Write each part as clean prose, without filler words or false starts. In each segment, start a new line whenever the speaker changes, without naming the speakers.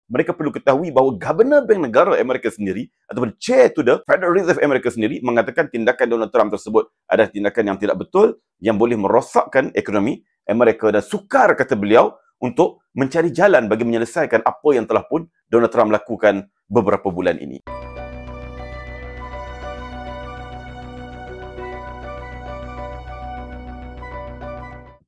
mereka perlu ketahui bahawa Governor Bank Negara Amerika sendiri ataupun Chair to the Federal Reserve Amerika sendiri mengatakan tindakan Donald Trump tersebut adalah tindakan yang tidak betul, yang boleh merosakkan ekonomi Amerika, dan sukar, kata beliau, untuk mencari jalan bagi menyelesaikan apa yang telah pun Donald Trump lakukan beberapa bulan ini.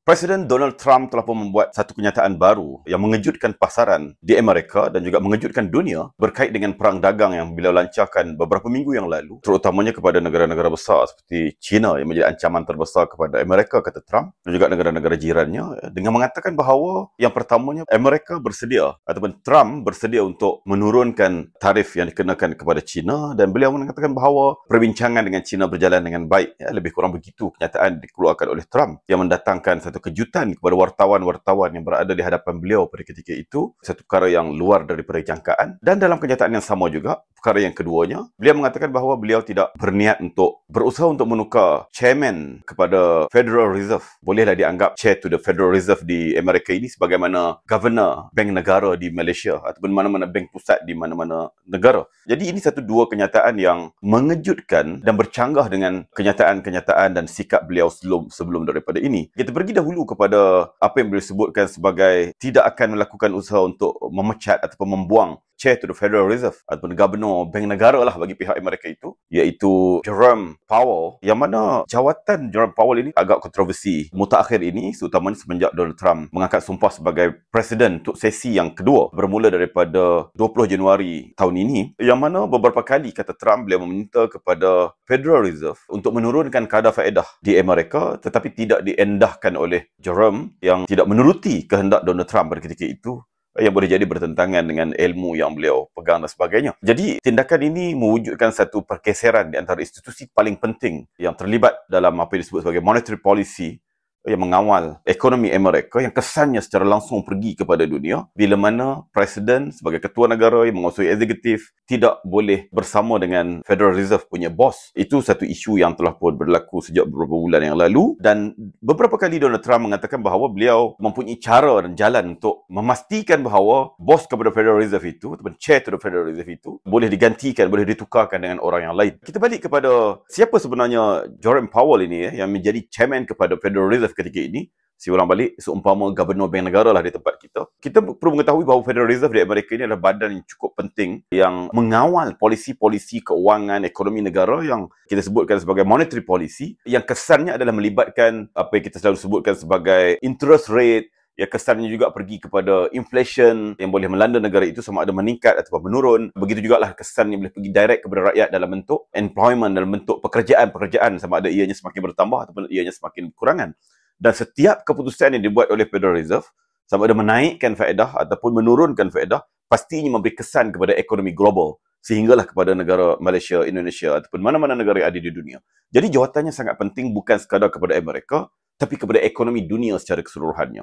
Presiden Donald Trump telah pun membuat satu kenyataan baru yang mengejutkan pasaran di Amerika dan juga mengejutkan dunia berkait dengan perang dagang yang beliau lancarkan beberapa minggu yang lalu, terutamanya kepada negara-negara besar seperti China yang menjadi ancaman terbesar kepada Amerika, kata Trump, dan juga negara-negara jirannya, dengan mengatakan bahawa yang pertamanya Amerika bersedia ataupun Trump bersedia untuk menurunkan tarif yang dikenakan kepada China, dan beliau mengatakan bahawa perbincangan dengan China berjalan dengan baik. Lebih kurang begitu kenyataan dikeluarkan oleh Trump yang mendatangkan satu kejutan kepada wartawan-wartawan yang berada di hadapan beliau pada ketika itu, satu perkara yang luar daripada jangkaan. Dan dalam kenyataan yang sama juga, perkara yang keduanya, beliau mengatakan bahawa beliau tidak berniat untuk berusaha untuk menukar chairman kepada Federal Reserve. Bolehlah dianggap chair to the Federal Reserve di Amerika ini sebagaimana governor bank negara di Malaysia ataupun mana-mana bank pusat di mana-mana negara. Jadi ini satu dua kenyataan yang mengejutkan dan bercanggah dengan kenyataan-kenyataan dan sikap beliau sebelum daripada ini. Kita pergi dahulu kepada apa yang beliau sebutkan sebagai tidak akan melakukan usaha untuk memecat ataupun membuang Chair to the Federal Reserve ataupun Gubernur Bank Negara lah bagi pihak Amerika itu, iaitu Jerome Powell, yang mana jawatan Jerome Powell ini agak kontroversi mutakhir ini, terutamanya semenjak Donald Trump mengangkat sumpah sebagai Presiden untuk sesi yang kedua bermula daripada 20 Januari tahun ini, yang mana beberapa kali, kata Trump, beliau meminta kepada Federal Reserve untuk menurunkan kadar faedah di Amerika, tetapi tidak diendahkan oleh Jerome yang tidak menuruti kehendak Donald Trump pada ketika itu, yang boleh jadi bertentangan dengan ilmu yang beliau pegang dan sebagainya. Jadi, tindakan ini mewujudkan satu pergeseran di antara institusi paling penting yang terlibat dalam apa yang disebut sebagai monetary policy yang mengawal ekonomi Amerika, yang kesannya secara langsung pergi kepada dunia, bila mana Presiden sebagai ketua negara yang menguasai eksekutif tidak boleh bersama dengan Federal Reserve punya bos. Itu satu isu yang telah pun berlaku sejak beberapa bulan yang lalu, dan beberapa kali Donald Trump mengatakan bahawa beliau mempunyai cara dan jalan untuk memastikan bahawa bos kepada Federal Reserve itu ataupun chair to the Federal Reserve itu boleh digantikan, boleh ditukarkan dengan orang yang lain. Kita balik kepada siapa sebenarnya Jerome Powell ini yang menjadi chairman kepada Federal Reserve ketika ini. Si orang balik, seumpama Gubernur Bank Negara lah di tempat kita. Kita perlu mengetahui bahawa Federal Reserve di Amerika ini adalah badan yang cukup penting yang mengawal polisi-polisi keuangan ekonomi negara yang kita sebutkan sebagai monetary policy, yang kesannya adalah melibatkan apa yang kita selalu sebutkan sebagai interest rate, yang kesannya juga pergi kepada inflation yang boleh melanda negara itu sama ada meningkat atau menurun. Begitu juga lah kesan yang boleh pergi direct kepada rakyat dalam bentuk employment, dalam bentuk pekerjaan sama ada ianya semakin bertambah ataupun ianya semakin berkurangan. Dan setiap keputusan yang dibuat oleh Federal Reserve, sama ada menaikkan faedah ataupun menurunkan faedah, pastinya memberi kesan kepada ekonomi global, sehinggalah kepada negara Malaysia, Indonesia ataupun mana-mana negara yang ada di dunia. Jadi jawatannya sangat penting, bukan sekadar kepada Amerika, tapi kepada ekonomi dunia secara keseluruhannya.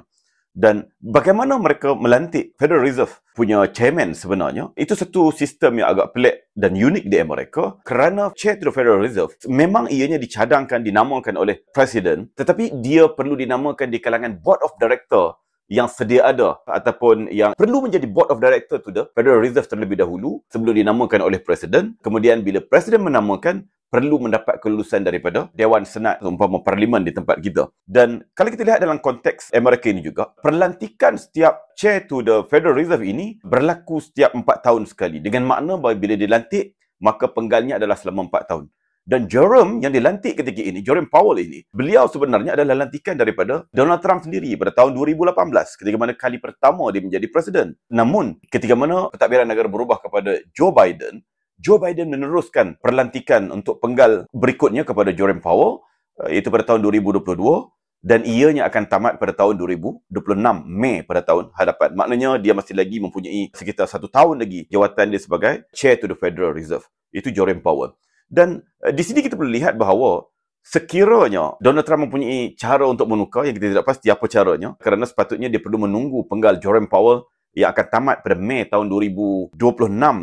Dan bagaimana mereka melantik Federal Reserve punya chairman sebenarnya, itu satu sistem yang agak pelik dan unik di Amerika, kerana Chair to the Federal Reserve memang ianya dicadangkan, dinamakan oleh Presiden, tetapi dia perlu dinamakan di kalangan Board of Director yang sedia ada ataupun yang perlu menjadi Board of Director to the Federal Reserve terlebih dahulu sebelum dinamakan oleh Presiden. Kemudian bila Presiden menamakan, perlu mendapat kelulusan daripada Dewan Senat, umpama parlimen di tempat kita. Dan kalau kita lihat dalam konteks Amerika ini juga, perlantikan setiap chair to the Federal Reserve ini berlaku setiap 4 tahun sekali. Dengan makna bahawa bila dilantik, maka penggalnya adalah selama 4 tahun. Dan Jerome yang dilantik ketika ini, Jerome Powell ini, beliau sebenarnya adalah lantikan daripada Donald Trump sendiri pada tahun 2018, ketika mana kali pertama dia menjadi presiden. Namun, ketika mana pentadbiran negara berubah kepada Joe Biden meneruskan perlantikan untuk penggal berikutnya kepada Jerome Powell, iaitu pada tahun 2022, dan ianya akan tamat pada tahun 2026, Mei pada tahun hadapan. Maknanya dia masih lagi mempunyai sekitar 1 tahun lagi jawatan dia sebagai Chair to the Federal Reserve. Itu Jerome Powell. Dan di sini kita perlu lihat bahawa sekiranya Donald Trump mempunyai cara untuk menukar yang kita tidak pasti apa caranya, kerana sepatutnya dia perlu menunggu penggal Jerome Powell yang akan tamat pada Mei tahun 2026,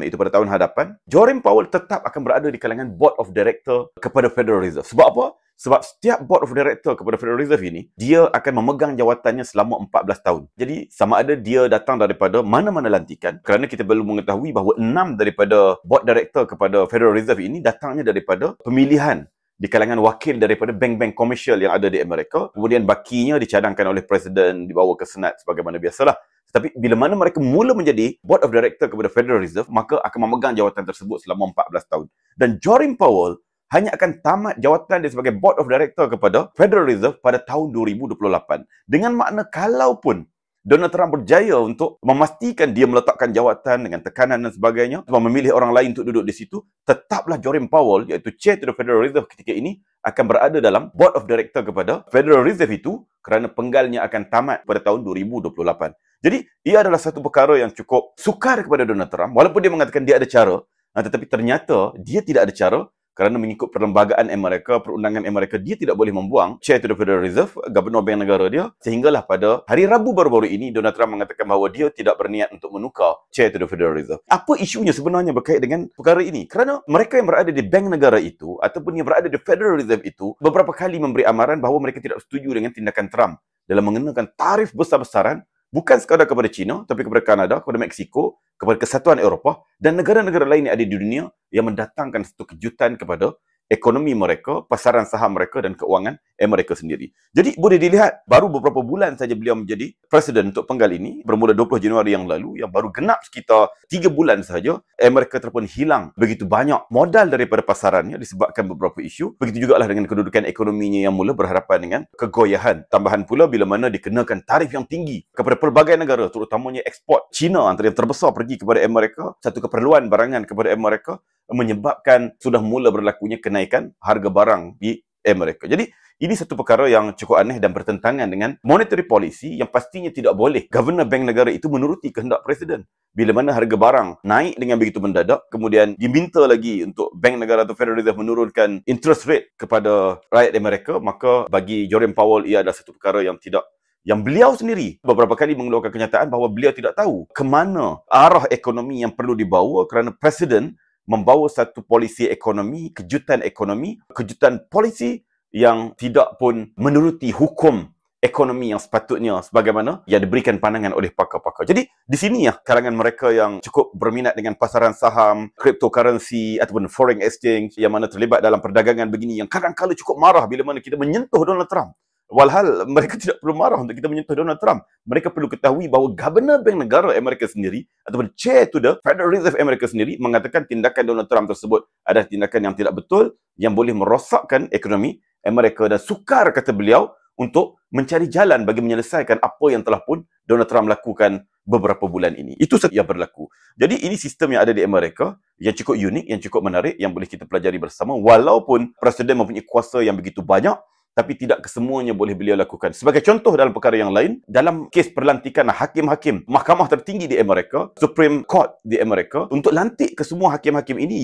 iaitu pada tahun hadapan. Jerome Powell tetap akan berada di kalangan Board of Director kepada Federal Reserve. Sebab apa? Sebab setiap board of director kepada Federal Reserve ini, dia akan memegang jawatannya selama 14 tahun. Jadi, sama ada dia datang daripada mana-mana lantikan, kerana kita perlu mengetahui bahawa 6 daripada board director kepada Federal Reserve ini datangnya daripada pemilihan di kalangan wakil daripada bank-bank komersial yang ada di Amerika. Kemudian bakinya dicadangkan oleh Presiden, dibawa ke Senat sebagaimana biasalah. Tapi bila mana mereka mula menjadi board of director kepada Federal Reserve, maka akan memegang jawatan tersebut selama 14 tahun. Dan Jerome Powell hanya akan tamat jawatan dia sebagai board of director kepada Federal Reserve pada tahun 2028. Dengan makna kalaupun Donald Trump berjaya untuk memastikan dia meletakkan jawatan dengan tekanan dan sebagainya, memilih orang lain untuk duduk di situ, tetaplah Jerome Powell, iaitu Chair to the Federal Reserve ketika ini, akan berada dalam board of director kepada Federal Reserve itu kerana penggalnya akan tamat pada tahun 2028. Jadi, ia adalah satu perkara yang cukup sukar kepada Donald Trump, walaupun dia mengatakan dia ada cara, tetapi ternyata dia tidak ada cara kerana mengikut perlembagaan Amerika, perundangan Amerika, dia tidak boleh membuang Chair to the Federal Reserve, Gubernur Bank Negara dia, sehinggalah pada hari Rabu baru-baru ini, Donald Trump mengatakan bahawa dia tidak berniat untuk menukar Chair to the Federal Reserve. Apa isunya sebenarnya berkait dengan perkara ini? Kerana mereka yang berada di bank negara itu, ataupun yang berada di Federal Reserve itu, beberapa kali memberi amaran bahawa mereka tidak setuju dengan tindakan Trump dalam mengenakan tarif besar-besaran, bukan sekadar kepada China, tapi kepada Kanada, kepada Mexico, kepada Kesatuan Eropah dan negara-negara lain yang ada di dunia yang mendatangkan satu kejutan kepada ekonomi mereka, pasaran saham mereka dan keuangan Amerika sendiri. Jadi boleh dilihat, baru beberapa bulan saja beliau menjadi presiden untuk penggal ini, bermula 20 Januari yang lalu, yang baru genap sekitar 3 bulan sahaja, Amerika terpun hilang begitu banyak modal daripada pasarannya disebabkan beberapa isu. Begitu juga lah dengan kedudukan ekonominya yang mula berhadapan dengan kegoyahan. Tambahan pula bila mana dikenakan tarif yang tinggi kepada pelbagai negara, terutamanya ekspor China antara yang terbesar pergi kepada Amerika, satu keperluan barangan kepada Amerika, menyebabkan sudah mula berlakunya kenaikan harga barang di Amerika. Jadi, ini satu perkara yang cukup aneh dan bertentangan dengan monetary policy yang pastinya tidak boleh Governor Bank negara itu menuruti kehendak Presiden. Bila mana harga barang naik dengan begitu mendadak, kemudian diminta lagi untuk Bank negara atau Federal Reserve menurunkan interest rate kepada rakyat Amerika, maka bagi Jerome Powell ia adalah satu perkara yang beliau sendiri beberapa kali mengeluarkan kenyataan bahawa beliau tidak tahu ke mana arah ekonomi yang perlu dibawa kerana Presiden membawa satu polisi ekonomi, kejutan polisi yang tidak pun menuruti hukum ekonomi yang sepatutnya sebagaimana yang diberikan pandangan oleh pakar-pakar. Jadi, di sini kalangan mereka yang cukup berminat dengan pasaran saham, cryptocurrency ataupun foreign exchange yang mana terlibat dalam perdagangan begini yang kadang-kadang cukup marah bila mana kita menyentuh Donald Trump. Walhal mereka tidak perlu marah untuk kita menyentuh Donald Trump. Mereka perlu ketahui bahawa Governor Bank Negara Amerika sendiri ataupun Chair to the Federal Reserve Amerika sendiri mengatakan tindakan Donald Trump tersebut adalah tindakan yang tidak betul, yang boleh merosakkan ekonomi Amerika, dan sukar kata beliau untuk mencari jalan bagi menyelesaikan apa yang telah pun Donald Trump lakukan beberapa bulan ini. Itu yang berlaku. Jadi ini sistem yang ada di Amerika yang cukup unik, yang cukup menarik, yang boleh kita pelajari bersama. Walaupun Presiden mempunyai kuasa yang begitu banyak, tapi tidak kesemuanya boleh beliau lakukan. Sebagai contoh dalam perkara yang lain, dalam kes perlantikan hakim-hakim mahkamah tertinggi di Amerika, Supreme Court di Amerika, untuk lantik ke semua hakim-hakim ini,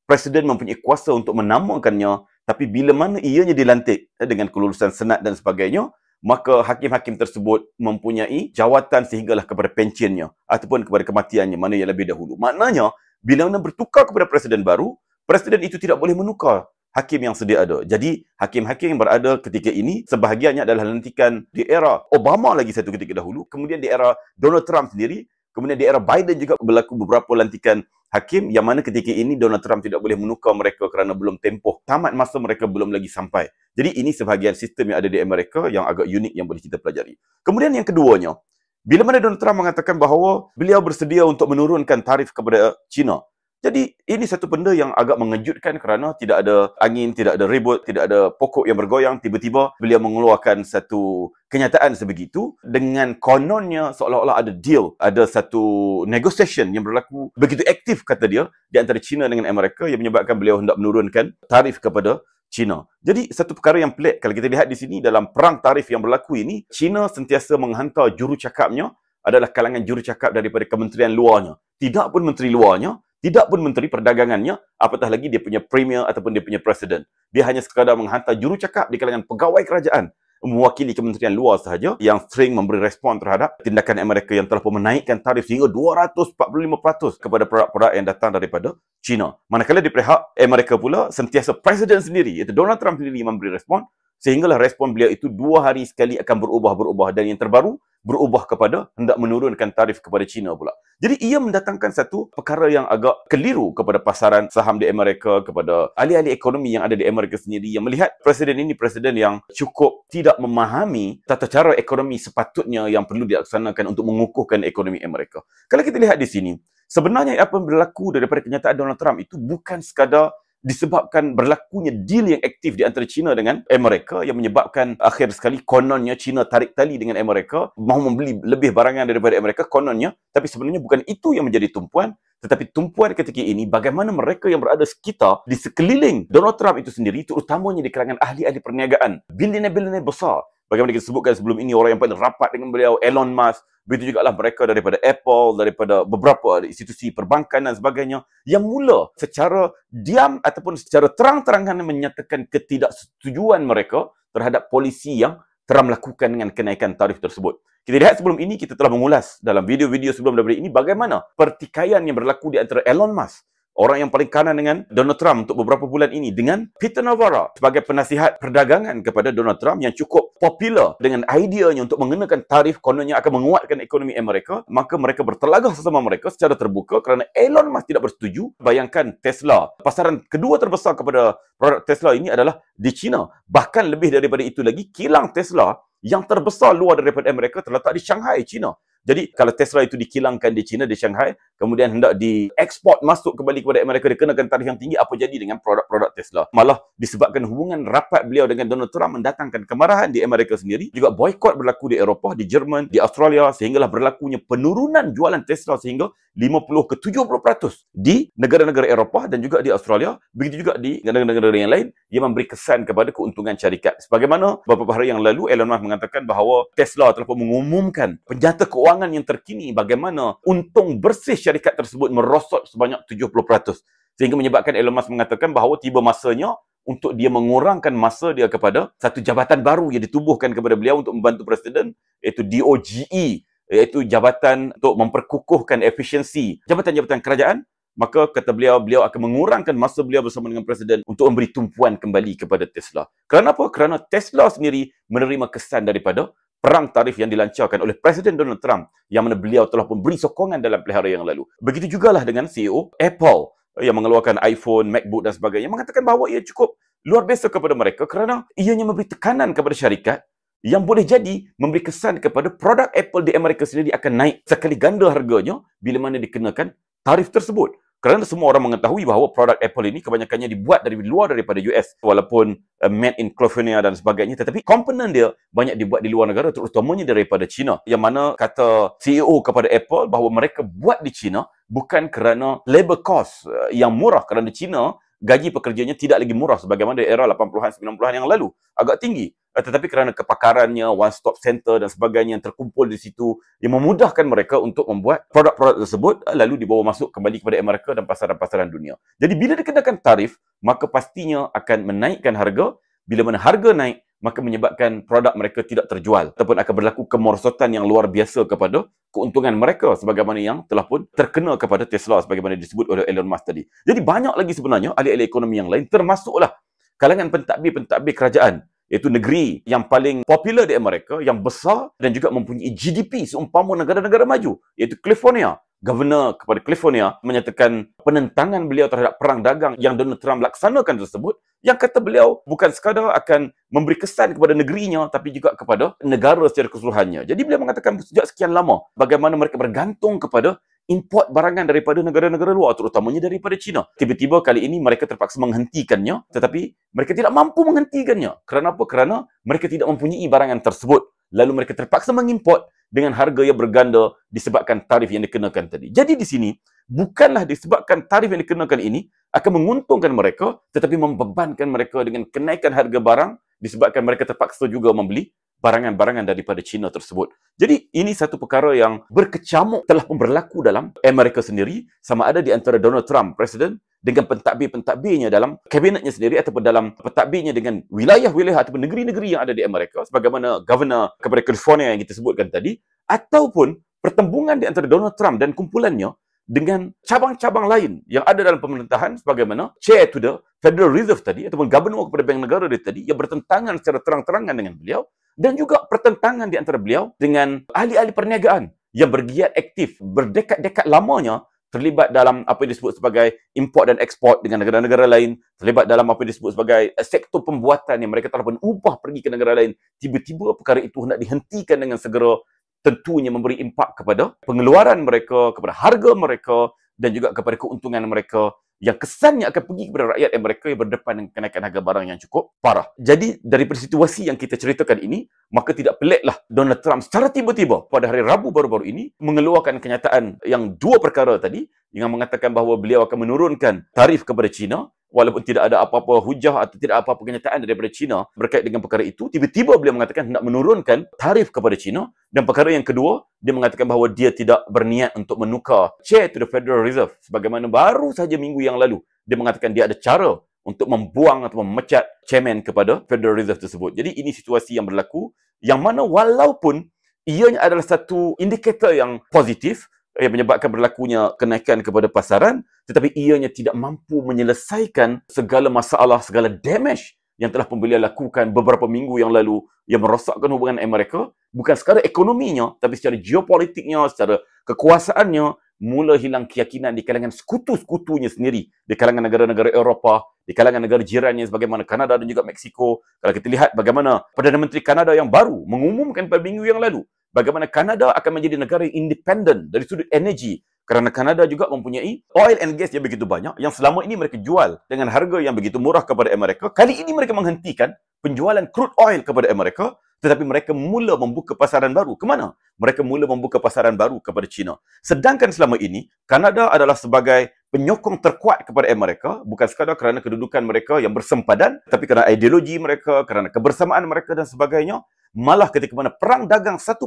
Presiden mempunyai kuasa untuk menamakannya, tapi bila mana ianya dilantik dengan kelulusan Senat dan sebagainya, maka hakim-hakim tersebut mempunyai jawatan sehinggalah kepada pensiunnya ataupun kepada kematiannya, mana yang lebih dahulu. Maknanya, bila mana bertukar kepada Presiden baru, Presiden itu tidak boleh menukar hakim yang sedia ada. Jadi, hakim-hakim yang berada ketika ini, sebahagiannya adalah lantikan di era Obama lagi satu ketika dahulu, kemudian di era Donald Trump sendiri, kemudian di era Biden juga berlaku beberapa lantikan hakim yang mana ketika ini Donald Trump tidak boleh menukar mereka kerana belum tempoh. Tamat masa mereka belum lagi sampai. Jadi, ini sebahagian sistem yang ada di Amerika yang agak unik yang boleh kita pelajari. Kemudian yang keduanya, bila mana Donald Trump mengatakan bahawa beliau bersedia untuk menurunkan tarif kepada China. Jadi, ini satu benda yang agak mengejutkan kerana tidak ada angin, tidak ada ribut, tidak ada pokok yang bergoyang. Tiba-tiba, beliau mengeluarkan satu kenyataan sebegitu dengan kononnya seolah-olah ada deal, ada satu negotiation yang berlaku begitu aktif, kata dia, di antara China dengan Amerika yang menyebabkan beliau hendak menurunkan tarif kepada China. Jadi, satu perkara yang pelik, kalau kita lihat di sini dalam perang tarif yang berlaku ini, China sentiasa menghantar jurucakapnya adalah kalangan jurucakap daripada kementerian luarnya. Tidak pun menteri luarnya, tidak pun menteri perdagangannya, apatah lagi dia punya premier ataupun dia punya presiden. Dia hanya sekadar menghantar jurucakap di kalangan pegawai kerajaan mewakili Kementerian Luar sahaja yang sering memberi respon terhadap tindakan Amerika yang telah pun menaikkan tarif sehingga 245% kepada produk-produk yang datang daripada China. Manakala di pihak Amerika pula, sentiasa Presiden sendiri, iaitu Donald Trump sendiri yang memberi respon, sehinggalah respon beliau itu 2 hari sekali akan berubah-berubah, dan yang terbaru berubah kepada hendak menurunkan tarif kepada China pula. Jadi ia mendatangkan satu perkara yang agak keliru kepada pasaran saham di Amerika, kepada ahli-ahli ekonomi yang ada di Amerika sendiri, yang melihat presiden ini presiden yang cukup tidak memahami tata cara ekonomi sepatutnya yang perlu dilaksanakan untuk mengukuhkan ekonomi Amerika. Kalau kita lihat di sini, sebenarnya apa yang berlaku daripada kenyataan Donald Trump itu bukan sekadar disebabkan berlakunya deal yang aktif di antara China dengan Amerika yang menyebabkan akhir sekali kononnya China tarik tali dengan Amerika, mahu membeli lebih barangan daripada Amerika kononnya, tapi sebenarnya bukan itu yang menjadi tumpuan, tetapi tumpuan ketika ini bagaimana mereka yang berada sekitar di sekeliling Donald Trump itu sendiri, terutamanya di kalangan ahli-ahli perniagaan, bilioner-bilioner besar. Bagaimana kita sebutkan sebelum ini, orang yang paling rapat dengan beliau, Elon Musk, begitu juga lah mereka daripada Apple, daripada beberapa institusi perbankan dan sebagainya, yang mula secara diam ataupun secara terang-terangan menyatakan ketidaksetujuan mereka terhadap polisi yang Trump lakukan dengan kenaikan tarif tersebut. Kita lihat sebelum ini, kita telah mengulas dalam video-video sebelum daripada ini bagaimana pertikaian yang berlaku di antara Elon Musk, orang yang paling kanan dengan Donald Trump untuk beberapa bulan ini, dengan Peter Navarro sebagai penasihat perdagangan kepada Donald Trump yang cukup popular dengan ideanya untuk mengenakan tarif kononnya akan menguatkan ekonomi Amerika. Maka mereka bertelagah sesama mereka secara terbuka kerana Elon Musk tidak bersetuju. Bayangkan Tesla, pasaran kedua terbesar kepada produk Tesla ini adalah di China. Bahkan lebih daripada itu lagi, kilang Tesla yang terbesar luar daripada Amerika terletak di Shanghai, China. Jadi kalau Tesla itu dikilangkan di China, di Shanghai, kemudian hendak dieksport masuk kembali kepada Amerika, dikenakan tarif yang tinggi, apa jadi dengan produk-produk Tesla? Malah disebabkan hubungan rapat beliau dengan Donald Trump mendatangkan kemarahan di Amerika sendiri, juga boikot berlaku di Eropah, di Jerman, di Australia, sehinggalah berlakunya penurunan jualan Tesla sehingga 50 ke 70% di negara-negara Eropah dan juga di Australia. Begitu juga di negara-negara yang lain yang memberi kesan kepada keuntungan syarikat. Sebagaimana beberapa hari yang lalu Elon Musk mengatakan bahawa Tesla telah mengumumkan penjata keuangan yang terkini bagaimana untung bersih syarikat tersebut merosot sebanyak 70%. Sehingga menyebabkan Elon Musk mengatakan bahawa tiba masanya untuk dia mengurangkan masa dia kepada satu jabatan baru yang ditubuhkan kepada beliau untuk membantu Presiden, iaitu DOGE, iaitu jabatan untuk memperkukuhkan efisiensi jabatan-jabatan kerajaan. Maka kata beliau akan mengurangkan masa beliau bersama dengan Presiden untuk memberi tumpuan kembali kepada Tesla. Kerana apa? Kerana Tesla sendiri menerima kesan daripada perang tarif yang dilancarkan oleh Presiden Donald Trump, yang mana beliau telah pun beri sokongan dalam pelihara yang lalu. Begitu jugalah dengan CEO Apple yang mengeluarkan iPhone, MacBook dan sebagainya, mengatakan bahawa ia cukup luar biasa kepada mereka kerana ianya memberi tekanan kepada syarikat yang boleh jadi memberi kesan kepada produk Apple di Amerika sendiri akan naik sekali ganda harganya bila mana dikenakan tarif tersebut. Kerana semua orang mengetahui bahawa produk Apple ini kebanyakannya dibuat dari luar daripada US, walaupun made in California dan sebagainya, tetapi komponen dia banyak dibuat di luar negara, terutamanya daripada China. Yang mana kata CEO kepada Apple bahawa mereka buat di China bukan kerana labor cost yang murah, kerana di China gaji pekerjanya tidak lagi murah sebagaimana di era 80-an, 90-an yang lalu, agak tinggi. Tetapi kerana kepakarannya, one-stop center dan sebagainya yang terkumpul di situ, yang memudahkan mereka untuk membuat produk-produk tersebut lalu dibawa masuk kembali kepada Amerika dan pasaran-pasaran dunia. Jadi bila dikenakan tarif, maka pastinya akan menaikkan harga. Bila mana harga naik, maka menyebabkan produk mereka tidak terjual ataupun akan berlaku kemerosotan yang luar biasa kepada keuntungan mereka sebagaimana yang telah pun terkena kepada Tesla sebagaimana disebut oleh Elon Musk tadi. Jadi banyak lagi sebenarnya ahli-ahli ekonomi yang lain, termasuklah kalangan pentadbir-pentadbir kerajaan, iaitu negeri yang paling popular di Amerika, yang besar dan juga mempunyai GDP seumpama negara-negara maju, iaitu California. Governor kepada California menyatakan penentangan beliau terhadap perang dagang yang Donald Trump laksanakan tersebut, yang kata beliau bukan sekadar akan memberi kesan kepada negerinya, tapi juga kepada negara secara keseluruhannya. Jadi beliau mengatakan sejak sekian lama bagaimana mereka bergantung kepada import barangan daripada negara-negara luar, terutamanya daripada China. Tiba-tiba kali ini mereka terpaksa menghentikannya, tetapi mereka tidak mampu menghentikannya. Kerana apa? Kerana mereka tidak mempunyai barangan tersebut. Lalu mereka terpaksa mengimport dengan harga yang berganda disebabkan tarif yang dikenakan tadi. Jadi di sini, bukanlah disebabkan tarif yang dikenakan ini akan menguntungkan mereka, tetapi membebankan mereka dengan kenaikan harga barang disebabkan mereka terpaksa juga membeli barangan-barangan daripada China tersebut. Jadi ini satu perkara yang berkecamuk telah pun berlaku dalam Amerika sendiri, sama ada di antara Donald Trump, Presiden, dengan pentadbir-pentadbirnya dalam kabinetnya sendiri ataupun dalam pentadbirnya dengan wilayah-wilayah ataupun negeri-negeri yang ada di Amerika, sebagaimana Governor kepada California yang kita sebutkan tadi, ataupun pertembungan di antara Donald Trump dan kumpulannya dengan cabang-cabang lain yang ada dalam pemerintahan, sebagaimana Chair to the Federal Reserve tadi ataupun Gubernur kepada Bank Negara dia tadi, yang bertentangan secara terang-terangan dengan beliau, dan juga pertentangan di antara beliau dengan ahli-ahli perniagaan yang bergiat aktif berdekat-dekat lamanya terlibat dalam apa yang disebut sebagai import dan ekspor dengan negara-negara lain, terlibat dalam apa yang disebut sebagai sektor pembuatan yang mereka telah berubah pergi ke negara lain. Tiba-tiba perkara itu hendak dihentikan dengan segera, tentunya memberi impak kepada pengeluaran mereka, kepada harga mereka dan juga kepada keuntungan mereka yang kesannya akan pergi kepada rakyat mereka yang berdepan dengan kenaikan harga barang yang cukup parah. Jadi, daripada situasi yang kita ceritakan ini, maka tidak peliklah Donald Trump secara tiba-tiba pada hari Rabu baru-baru ini mengeluarkan kenyataan yang dua perkara tadi, yang mengatakan bahawa beliau akan menurunkan tarif kepada China, walaupun tidak ada apa-apa hujah atau tidak apa-apa kenyataan daripada China berkait dengan perkara itu. Tiba-tiba beliau mengatakan hendak menurunkan tarif kepada China. Dan perkara yang kedua, dia mengatakan bahawa dia tidak berniat untuk menukar Chair to the Federal Reserve, sebagaimana baru saja minggu yang lalu dia mengatakan dia ada cara untuk membuang atau memecat chairman kepada Federal Reserve tersebut. Jadi ini situasi yang berlaku, yang mana walaupun ianya adalah satu indikator yang positif yang menyebabkan berlakunya kenaikan kepada pasaran, tetapi ianya tidak mampu menyelesaikan segala masalah, segala damage yang telah pembelian lakukan beberapa minggu yang lalu yang merosakkan hubungan Amerika, bukan sekadar ekonominya, tapi secara geopolitiknya, secara kekuasaannya, mula hilang keyakinan di kalangan sekutu-sekutunya sendiri, di kalangan negara-negara Eropah, di kalangan negara jirannya sebagaimana Kanada dan juga Mexico. Kalau kita lihat bagaimana Perdana Menteri Kanada yang baru mengumumkan pada minggu yang lalu, bagaimana Kanada akan menjadi negara yang independen dari sudut energi, kerana Kanada juga mempunyai oil and gas yang begitu banyak, yang selama ini mereka jual dengan harga yang begitu murah kepada Amerika. Kali ini mereka menghentikan penjualan crude oil kepada Amerika, tetapi mereka mula membuka pasaran baru. Ke mana? Mereka mula membuka pasaran baru kepada China. Sedangkan selama ini, Kanada adalah sebagai penyokong terkuat kepada Amerika, bukan sekadar kerana kedudukan mereka yang bersempadan, tapi kerana ideologi mereka, kerana kebersamaan mereka dan sebagainya. Malah ketika mana perang dagang 1.0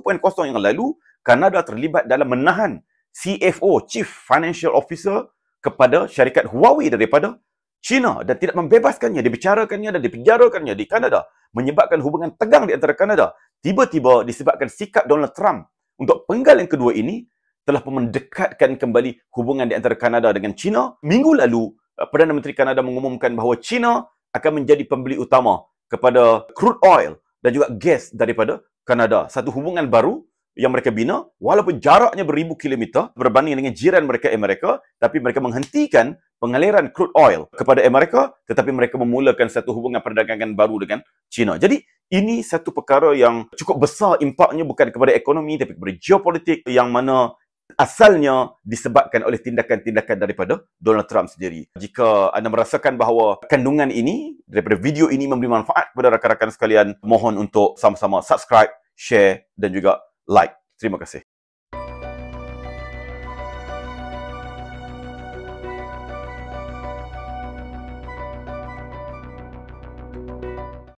yang lalu, Kanada terlibat dalam menahan CFO, Chief Financial Officer, kepada syarikat Huawei daripada China dan tidak membebaskannya, dibicarakannya dan dipenjarakannya di Kanada, menyebabkan hubungan tegang di antara Kanada. Tiba-tiba disebabkan sikap Donald Trump untuk penggal yang kedua ini telah mendekatkan kembali hubungan di antara Kanada dengan China. Minggu lalu, Perdana Menteri Kanada mengumumkan bahawa China akan menjadi pembeli utama kepada crude oil dan juga gas daripada Kanada. Satu hubungan baru yang mereka bina, walaupun jaraknya beribu kilometer berbanding dengan jiran mereka Amerika, tapi mereka menghentikan pengaliran crude oil kepada Amerika, tetapi mereka memulakan satu hubungan perdagangan baru dengan China. Jadi, ini satu perkara yang cukup besar impaknya, bukan kepada ekonomi, tapi kepada geopolitik, yang mana asalnya disebabkan oleh tindakan-tindakan daripada Donald Trump sendiri. Jika anda merasakan bahawa kandungan ini, daripada video ini memberi manfaat kepada rakan-rakan sekalian, mohon untuk sama-sama subscribe, share dan juga like. Terima kasih.